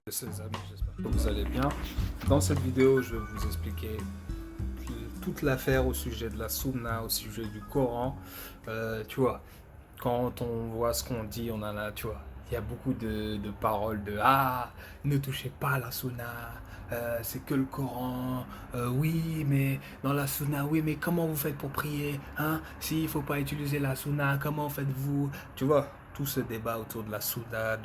Les amis, j'espère que vous allez bien. Dans cette vidéo, je vais vous expliquer toute l'affaire au sujet de la Sunna, au sujet du Coran. Tu vois, quand on voit ce qu'on dit, on en a, tu vois, il y a beaucoup de paroles de ah, ne touchez pas à la Sunna, c'est que le Coran. Oui, mais dans la Sunna, oui, mais comment vous faites pour prier, hein? S'il faut pas utiliser la Sunna, comment faites-vous? Tu vois, tout ce débat autour de la Sunna,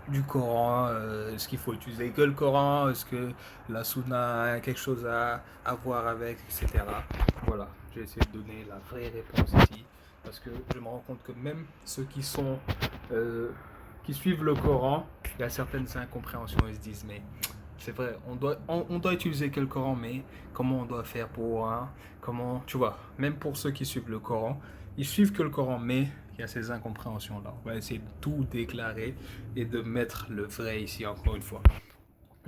du Coran, est-ce qu'il faut utiliser que le Coran, est-ce que la Sunna a quelque chose à voir avec, etc. Voilà, j'ai essayé de donner la vraie réponse ici, parce que je me rends compte que même ceux qui suivent le Coran, il y a certaines incompréhensions, ils se disent mais c'est vrai, on doit utiliser que le Coran, mais comment on doit faire pour, hein, comment, tu vois, même pour ceux qui suivent le Coran, ils suivent que le Coran, mais il y a ces incompréhensions-là. On va essayer de tout déclarer et de mettre le vrai ici, encore une fois.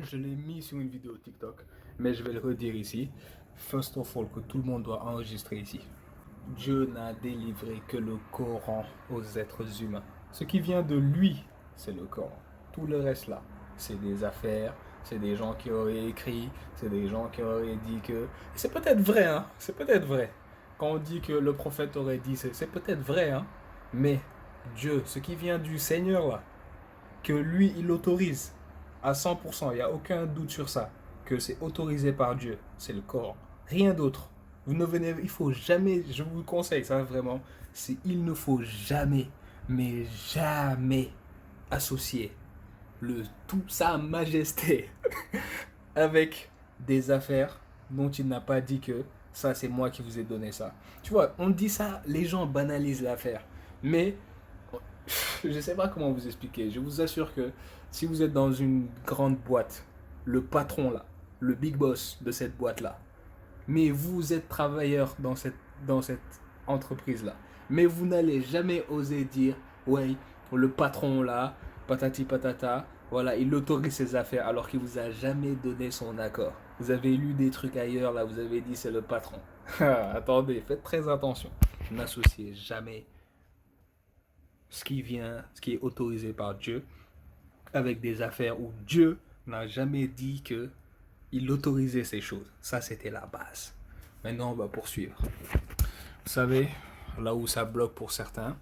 Je l'ai mis sur une vidéo TikTok, mais je vais le redire ici. First of all, que tout le monde doit enregistrer ici. Dieu n'a délivré que le Coran aux êtres humains. Ce qui vient de lui, c'est le Coran. Tout le reste là, c'est des affaires, c'est des gens qui auraient écrit, c'est des gens qui auraient dit que... C'est peut-être vrai, hein, c'est peut-être vrai. Quand on dit que le prophète aurait dit, c'est peut-être vrai, hein. Mais Dieu, ce qui vient du Seigneur là, que lui, il autorise à 100%, il n'y a aucun doute sur ça, que c'est autorisé par Dieu, c'est le Coran. Rien d'autre. Vous ne venez, il faut jamais, je vous conseille ça vraiment, il ne faut jamais, mais jamais associer le tout sa majesté avec des affaires dont il n'a pas dit que ça c'est moi qui vous ai donné ça. Tu vois, on dit ça, les gens banalisent l'affaire, mais je ne sais pas comment vous expliquer. Je vous assure que si vous êtes dans une grande boîte, le patron là, le big boss de cette boîte là, mais vous êtes travailleur dans cette entreprise là, mais vous n'allez jamais oser dire, ouais, le patron là, patati patata, voilà, il autorise ses affaires alors qu'il vous a jamais donné son accord. Vous avez lu des trucs ailleurs là, vous avez dit c'est le patron. Attendez, faites très attention. N'associez jamais ce qui est autorisé par Dieu, avec des affaires où Dieu n'a jamais dit que il autorisait ces choses. Ça, c'était la base. Maintenant, on va poursuivre. Vous savez, là où ça bloque pour certains,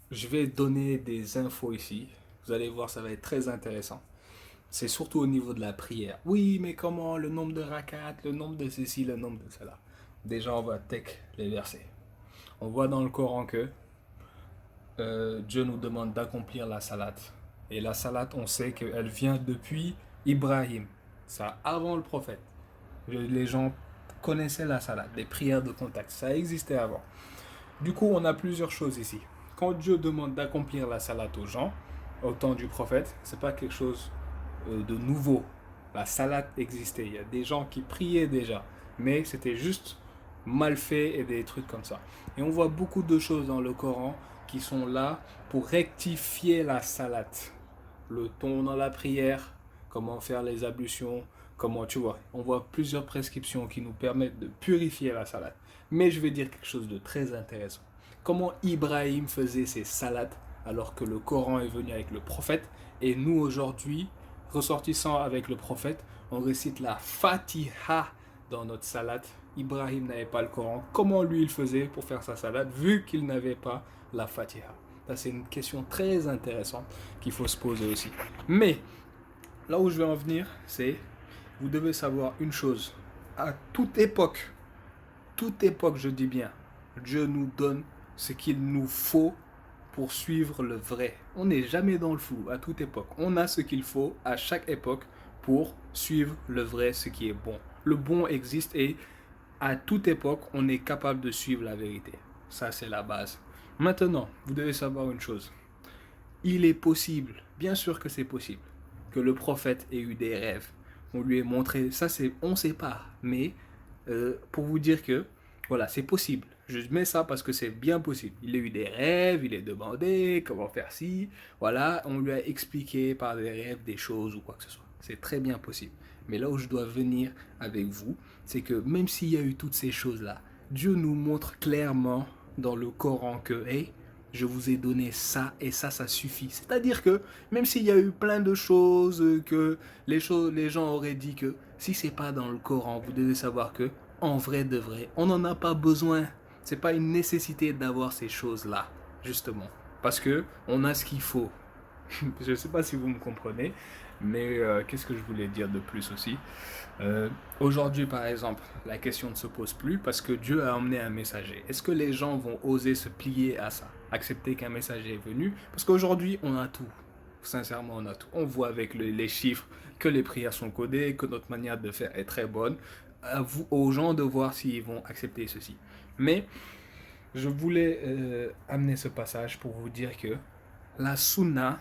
je vais donner des infos ici. Vous allez voir, ça va être très intéressant. C'est surtout au niveau de la prière. Oui, mais comment le nombre de rakats, le nombre de ceci, le nombre de cela. Déjà, on va take les versets. On voit dans le Coran que Dieu nous demande d'accomplir la salat. Et la salat, on sait qu'elle vient depuis Ibrahim. Ça, avant le prophète. Les gens connaissaient la salat, des prières de contact. Ça existait avant. Du coup, on a plusieurs choses ici. Quand Dieu demande d'accomplir la salat aux gens, au temps du prophète, c'est pas quelque chose de nouveau. La salat existait. Il y a des gens qui priaient déjà, mais c'était juste mal fait et des trucs comme ça. Et on voit beaucoup de choses dans le Coran qui sont là pour rectifier la salat. Le ton dans la prière, comment faire les ablutions, comment tu vois. On voit plusieurs prescriptions qui nous permettent de purifier la salat. Mais je vais dire quelque chose de très intéressant. Comment Ibrahim faisait ses salats alors que le Coran est venu avec le prophète et nous aujourd'hui, ressortissant avec le prophète, on récite la Fatiha dans notre salat. Ibrahim n'avait pas le Coran. Comment lui il faisait pour faire sa salade vu qu'il n'avait pas la Fatiha? Ça, c'est une question très intéressante qu'il faut se poser aussi. Mais là où je vais en venir, c'est vous devez savoir une chose. À toute époque, je dis bien, Dieu nous donne ce qu'il nous faut pour suivre le vrai. On n'est jamais dans le flou à toute époque. On a ce qu'il faut à chaque époque pour suivre le vrai, ce qui est bon. Le bon existe et à toute époque, on est capable de suivre la vérité. Ça, c'est la base. Maintenant, vous devez savoir une chose. Il est possible, bien sûr que c'est possible, que le prophète ait eu des rêves. On lui ait montré, ça c'est, on ne sait pas, mais pour vous dire que, voilà, c'est possible. Je mets ça parce que c'est bien possible. Il a eu des rêves, il est demandé comment faire ci, voilà, on lui a expliqué par des rêves des choses ou quoi que ce soit. C'est très bien possible. Mais là où je dois venir avec vous, c'est que même s'il y a eu toutes ces choses-là, Dieu nous montre clairement dans le Coran que, hey, je vous ai donné ça et ça suffit. C'est-à-dire que même s'il y a eu plein de choses que les gens auraient dit que si c'est pas dans le Coran, vous devez savoir que en vrai de vrai, on n'en a pas besoin. C'est pas une nécessité d'avoir ces choses-là, justement, parce que on a ce qu'il faut. Je ne sais pas si vous me comprenez, mais qu'est-ce que je voulais dire de plus aussi. Aujourd'hui, par exemple, la question ne se pose plus parce que Dieu a emmené un messager. Est-ce que les gens vont oser se plier à ça, accepter qu'un messager est venu? Parce qu'aujourd'hui, on a tout. Sincèrement, on a tout. On voit avec les chiffres que les prières sont codées, que notre manière de faire est très bonne. À vous, aux gens de voir s'ils vont accepter ceci. Mais je voulais amener ce passage pour vous dire que la sunna,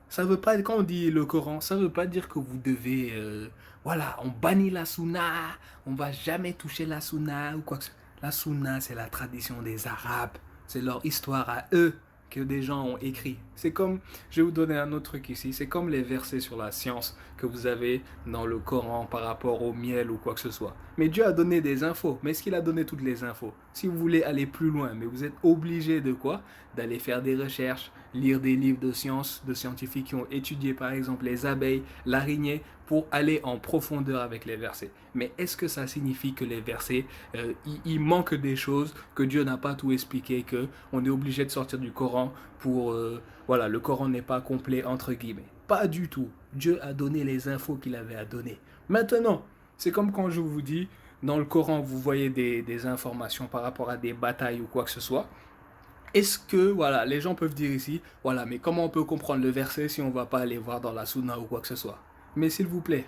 ça veut pas, quand on dit le Coran, ça veut pas dire que vous devez, voilà, on bannit la sunna, on va jamais toucher la sunna ou quoi que ce soit. La sunna, c'est la tradition des Arabes, c'est leur histoire à eux que des gens ont écrit. C'est comme, je vais vous donner un autre truc ici, c'est comme les versets sur la science que vous avez dans le Coran par rapport au miel ou quoi que ce soit. Mais Dieu a donné des infos, mais est-ce qu'il a donné toutes les infos? Si vous voulez aller plus loin, mais vous êtes obligé de quoi? D'aller faire des recherches, lire des livres de sciences, de scientifiques qui ont étudié par exemple les abeilles, l'araignée, pour aller en profondeur avec les versets. Mais est-ce que ça signifie que les versets, il manque des choses, que Dieu n'a pas tout expliqué, que on est obligé de sortir du Coran pour, voilà, le Coran n'est pas complet entre guillemets. Pas du tout. Dieu a donné les infos qu'il avait à donner. Maintenant, c'est comme quand je vous dis, dans le Coran, vous voyez des informations par rapport à des batailles ou quoi que ce soit. Est-ce que, voilà, les gens peuvent dire ici, voilà, mais comment on peut comprendre le verset si on ne va pas aller voir dans la sunna ou quoi que ce soit? Mais s'il vous plaît,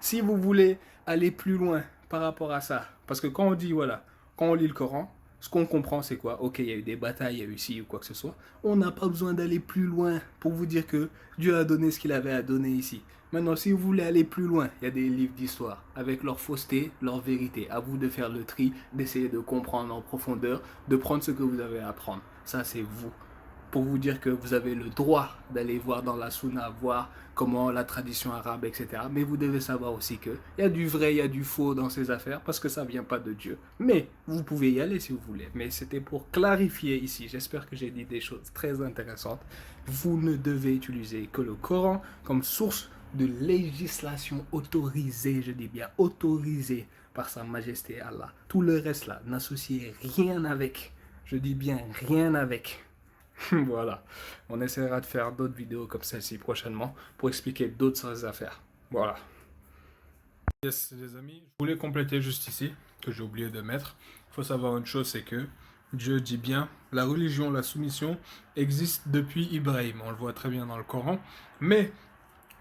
si vous voulez aller plus loin par rapport à ça, parce que quand on dit, voilà, quand on lit le Coran, ce qu'on comprend, c'est quoi? Ok, il y a eu des batailles, il y a eu ci ou quoi que ce soit. On n'a pas besoin d'aller plus loin pour vous dire que Dieu a donné ce qu'il avait à donner ici. Maintenant, si vous voulez aller plus loin, il y a des livres d'histoire avec leur fausseté, leur vérité. À vous de faire le tri, d'essayer de comprendre en profondeur, de prendre ce que vous avez à apprendre. Ça, c'est vous. Pour vous dire que vous avez le droit d'aller voir dans la sunna, voir comment la tradition arabe, etc. Mais vous devez savoir aussi qu'il y a du vrai, il y a du faux dans ces affaires parce que ça ne vient pas de Dieu. Mais vous pouvez y aller si vous voulez. Mais c'était pour clarifier ici. J'espère que j'ai dit des choses très intéressantes. Vous ne devez utiliser que le Coran comme source de législation autorisée, je dis bien autorisée par Sa Majesté Allah. Tout le reste là, n'associez rien avec. Je dis bien rien avec. Voilà. On essaiera de faire d'autres vidéos comme celle-ci prochainement pour expliquer d'autres affaires. Voilà. Yes, les amis, je voulais compléter juste ici, que j'ai oublié de mettre. Il faut savoir une chose, c'est que Dieu dit bien, la religion, la soumission existe depuis Ibrahim. On le voit très bien dans le Coran. Mais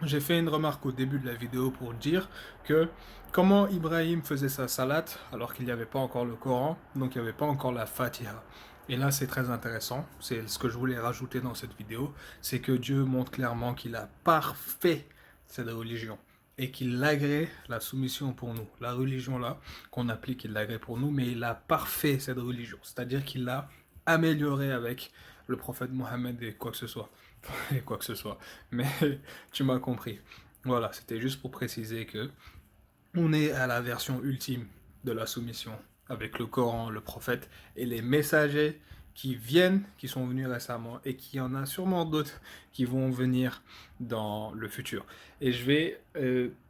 j'ai fait une remarque au début de la vidéo pour dire que comment Ibrahim faisait sa salat alors qu'il n'y avait pas encore le Coran, donc il n'y avait pas encore la Fatiha. Et là, c'est très intéressant, c'est ce que je voulais rajouter dans cette vidéo, c'est que Dieu montre clairement qu'il a parfait cette religion et qu'il agrée la soumission pour nous. La religion là, qu'on applique, il l'agrée pour nous, mais il a parfait cette religion, c'est-à-dire qu'il l'a améliorée avec le prophète Mohammed et quoi que ce soit. Et quoi que ce soit. Mais tu m'as compris. Voilà, c'était juste pour préciser que on est à la version ultime de la soumission avec le Coran, le prophète et les messagers qui viennent, qui sont venus récemment et qui en a sûrement d'autres qui vont venir dans le futur. Et je vais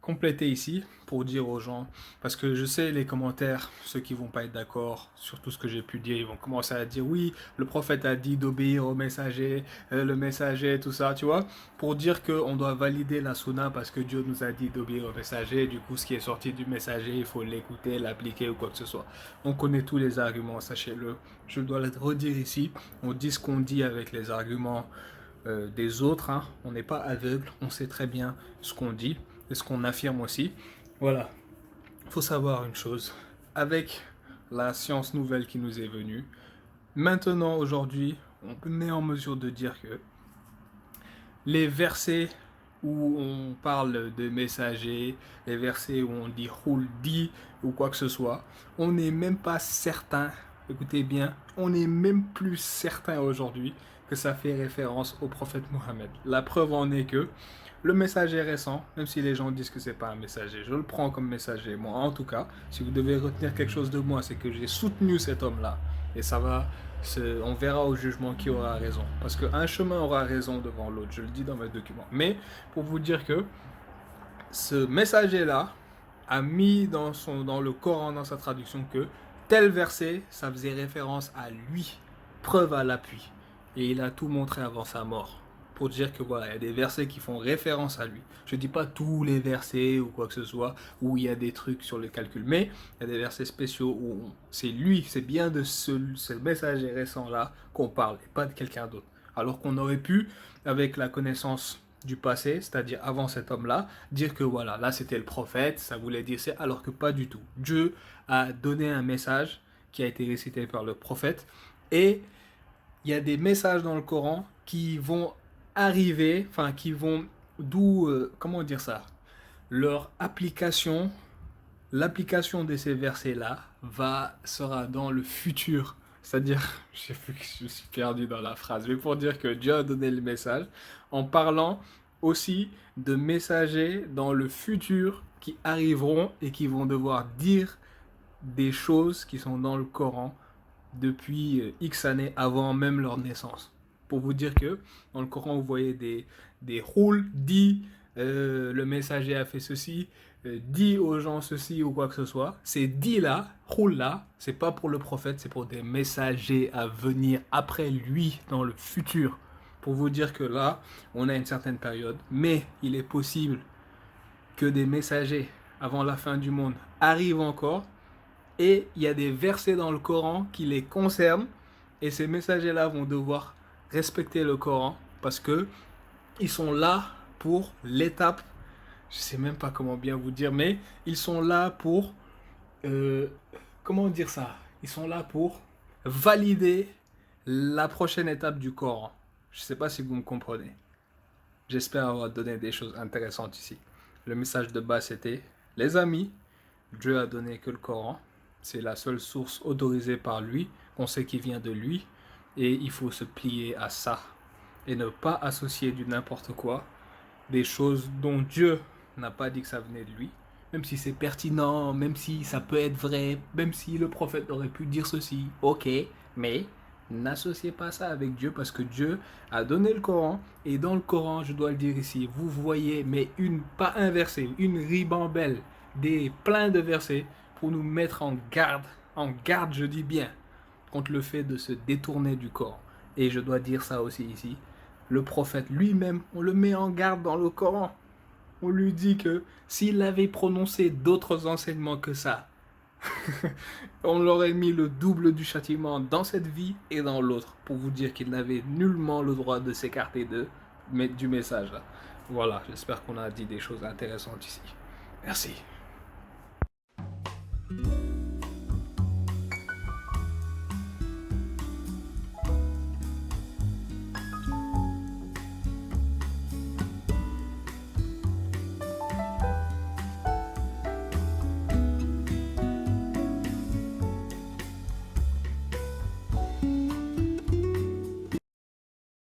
compléter ici pour dire aux gens, parce que je sais les commentaires, ceux qui vont pas être d'accord sur tout ce que j'ai pu dire, ils vont commencer à dire oui, le prophète a dit d'obéir au messager, le messager, tout ça, tu vois, pour dire qu'on doit valider la sunna parce que Dieu nous a dit d'obéir au messager, du coup ce qui est sorti du messager, il faut l'écouter, l'appliquer ou quoi que ce soit. On connaît tous les arguments, sachez-le, je dois le redire ici, on dit ce qu'on dit avec les arguments des autres, hein. On n'est pas aveugle, on sait très bien ce qu'on dit et ce qu'on affirme aussi. Voilà, il faut savoir une chose, avec la science nouvelle qui nous est venue, maintenant, aujourd'hui, on est en mesure de dire que les versets où on parle de messagers, les versets où on dit Huldi ou quoi que ce soit, on n'est même pas certain, écoutez bien, on n'est même plus certain aujourd'hui que ça fait référence au prophète Mohammed. La preuve en est que le messager récent, même si les gens disent que c'est pas un messager, je le prends comme messager. Moi, en tout cas, si vous devez retenir quelque chose de moi, c'est que j'ai soutenu cet homme-là Et on verra au jugement qui aura raison. Parce qu'un chemin aura raison devant l'autre, je le dis dans mes documents. Mais pour vous dire que ce messager-là a mis dans le Coran, dans sa traduction, que tel verset, ça faisait référence à lui, preuve à l'appui. Et il a tout montré avant sa mort. Pour dire que voilà, il y a des versets qui font référence à lui. Je ne dis pas tous les versets ou quoi que ce soit, où il y a des trucs sur le calcul, mais il y a des versets spéciaux où c'est lui, c'est bien de ce messager récent-là qu'on parle, et pas de quelqu'un d'autre. Alors qu'on aurait pu, avec la connaissance du passé, c'est-à-dire avant cet homme-là, dire que voilà, là c'était le prophète, ça voulait dire ça, alors que pas du tout. Dieu a donné un message qui a été récité par le prophète, et il y a des messages dans le Coran qui vont arriver, enfin qui vont, comment dire ça, leur application, l'application de ces versets-là sera dans le futur. C'est-à-dire, je suis perdu dans la phrase, mais pour dire que Dieu a donné le message en parlant aussi de messagers dans le futur qui arriveront et qui vont devoir dire des choses qui sont dans le Coran depuis X années avant même leur naissance. Pour vous dire que dans le Coran, vous voyez des rôles, dit le messager a fait ceci, dit aux gens ceci ou quoi que ce soit. Ces dit là, rôle là, c'est pas pour le prophète, c'est pour des messagers à venir après lui dans le futur. Pour vous dire que là, on a une certaine période, mais il est possible que des messagers avant la fin du monde arrivent encore, et il y a des versets dans le Coran qui les concernent, et ces messagers-là vont devoir respecter le Coran parce que ils sont là pour l'étape, je sais même pas comment bien vous dire, mais ils sont là pour, euh, comment dire ça, ils sont là pour valider la prochaine étape du Coran. Je sais pas si vous me comprenez. J'espère avoir donné des choses intéressantes ici. Le message de base c'était, les amis, Dieu a donné que le Coran. C'est la seule source autorisée par lui, qu'on sait qu'il vient de lui, et il faut se plier à ça. Et ne pas associer du n'importe quoi, des choses dont Dieu n'a pas dit que ça venait de lui, même si c'est pertinent, même si ça peut être vrai, même si le prophète aurait pu dire ceci, ok, mais n'associez pas ça avec Dieu parce que Dieu a donné le Coran, et dans le Coran, je dois le dire ici, vous voyez, mais pas un verset, une ribambelle, plein de versets pour nous mettre en garde je dis bien, contre le fait de se détourner du Coran. Et je dois dire ça aussi ici, le prophète lui-même, on le met en garde dans le Coran. On lui dit que s'il avait prononcé d'autres enseignements que ça, on l'aurait mis le double du châtiment dans cette vie et dans l'autre, pour vous dire qu'il n'avait nullement le droit de s'écarter du message là. Voilà, j'espère qu'on a dit des choses intéressantes ici. Merci.